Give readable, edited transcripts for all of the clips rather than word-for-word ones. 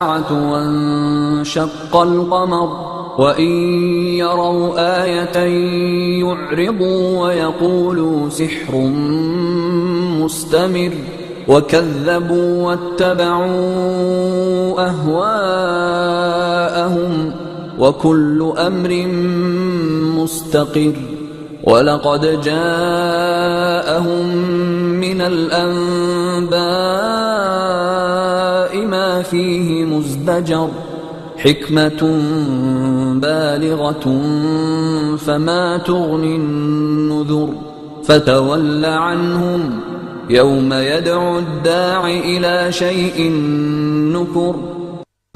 وانشق القمر وإن يروا آية يعرضوا ويقولوا سحر مستمر وكذبوا واتبعوا أهواءهم وكل أمر مستقر ولقد جاءهم من الأنباء ما فيه مزدجر حكمة بالغة فما تغني النذر فتول عنهم يوم يدعو الداع إلى شيء نكر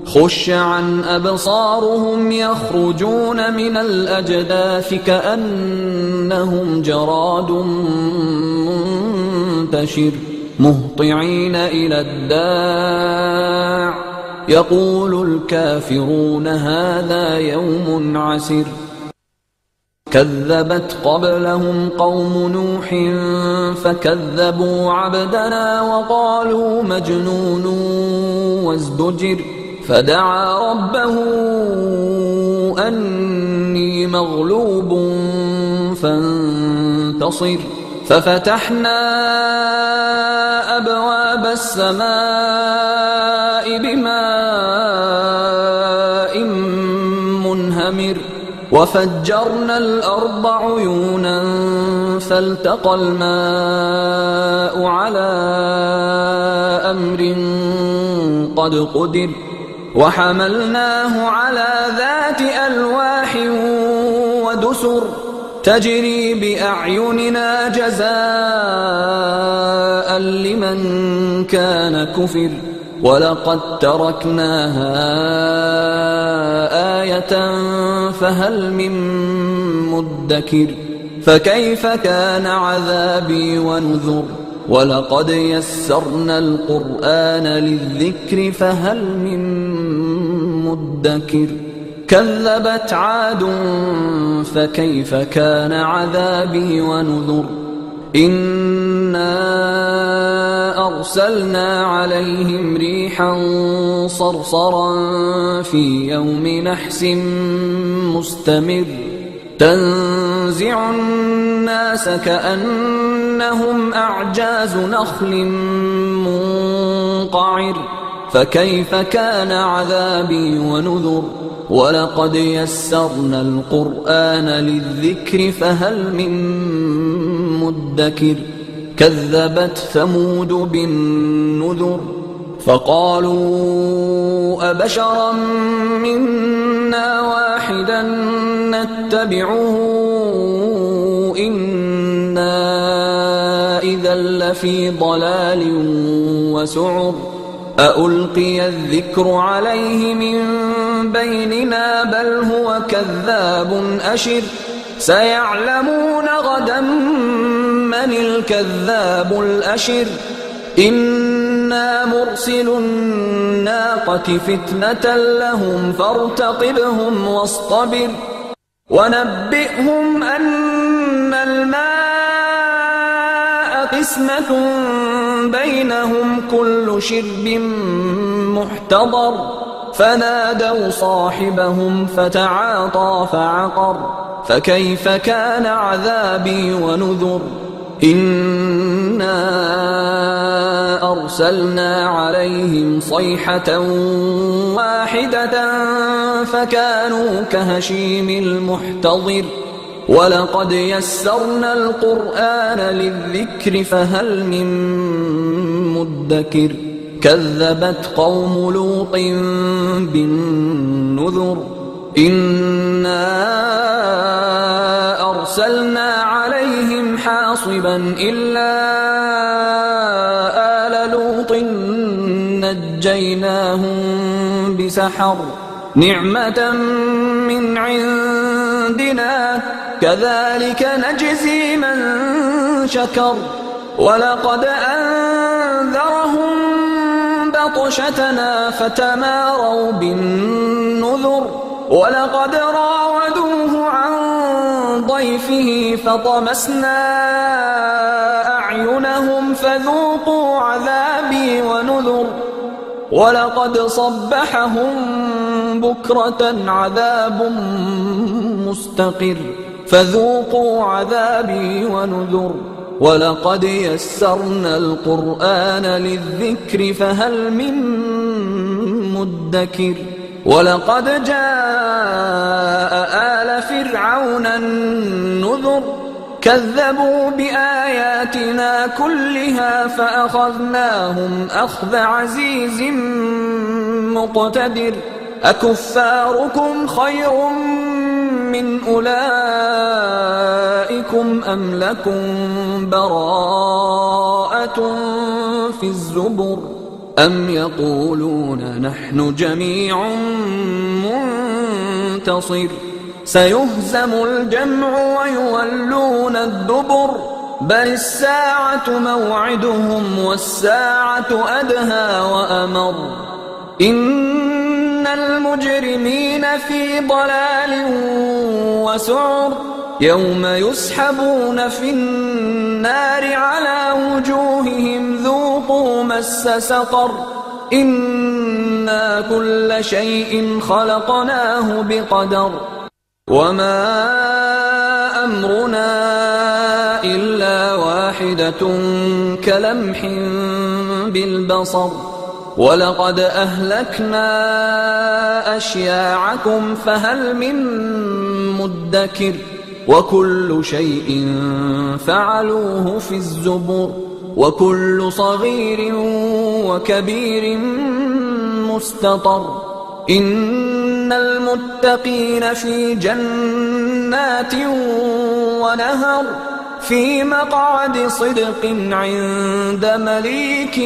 خش عن أبصارهم يخرجون من الأجداث كأنهم جراد منتشر مهطعين إلى الداع يقول الكافرون هذا يوم عسر كذبت قبلهم قوم نوح فكذبوا عبدنا وقالوا مجنون وازدجر فدعا ربه أني مغلوب فانتصر ففتحنا أبواب السماء بماء منهمر وفجرنا الأرض عيونا فالتقى الماء على أمر قد قدر وحملناه على ذات ألواح ودسر تجري بأعيننا جزاء لمن كان كفر ولقد تركناها آية فهل من مدكر فكيف كان عذابي ونذر ولقد يسرنا القرآن للذكر فهل من مدكر كذبت عاد فكيف كان عذابي ونذر إنا أرسلنا عليهم ريحا صرصرا في يوم نحس مستمر تنزع الناس كأنهم أعجاز نخل منقعر فكيف كان عذابي ونذر ولقد يسرنا القرآن للذكر فهل من مدكر كذبت ثمود بالنذر فقالوا أبشرا منا واحدا نتبعه إنا إذا لفي ضلال وسعر أألقي الذكر عليه من بيننا بل هو كذاب أشر سيعلمون غدا من الكذاب الأشر إنا مرسل الناقة فتنة لهم فارتقبهم واصطبر ونبئهم أن الماء قسمة بينهم كل شرب محتضر فنادوا صاحبهم فتعاطى فعقر فكيف كان عذابي ونذر إنا أرسلنا عليهم صيحة واحدة فكانوا كهشيم المحتضر ولقد يسرنا القرآن للذكر فهل من مدكر كذبت قوم لوط بالنذر إنا أرسلنا عليهم حاصبا إلا آل لوط نجيناهم بسحر نعمة من عندنا كذلك نجزي من شكر ولقد أنذرهم بطشتنا فتماروا بالنذر ولقد راودوه عن ضيفه فطمسنا أعينهم فذوقوا عذابي ونذر ولقد صبحهم بكرة عذاب مستقر فذوقوا عذابي ونذر ولقد يسرنا القرآن للذكر فهل من مدكر ولقد جاء آل فرعون النذر كذبوا بآياتنا كلها فأخذناهم أخذ عزيز مقتدر أكفاركم خير من أولئكم أم لكم براءة في الزبر أم يقولون نحن جميع منتصر سيهزم الجمع ويولون الدبر بل الساعة موعدهم والساعة أدهى وأمر إن المجرمين في ضلال وسعر يوم يسحبون في النار على وجوههم ذوقوا مس سقر إنا كل شيء خلقناه بقدر وما أمرنا إلا واحدة كلمح بالبصر ولقد أهلكنا أشياعكم فهل من مدكر وكل شيء فعلوه في الزبر وكل صغير وكبير مستطر إن المتقين في جنات ونهر في مقعد صدق عند مليك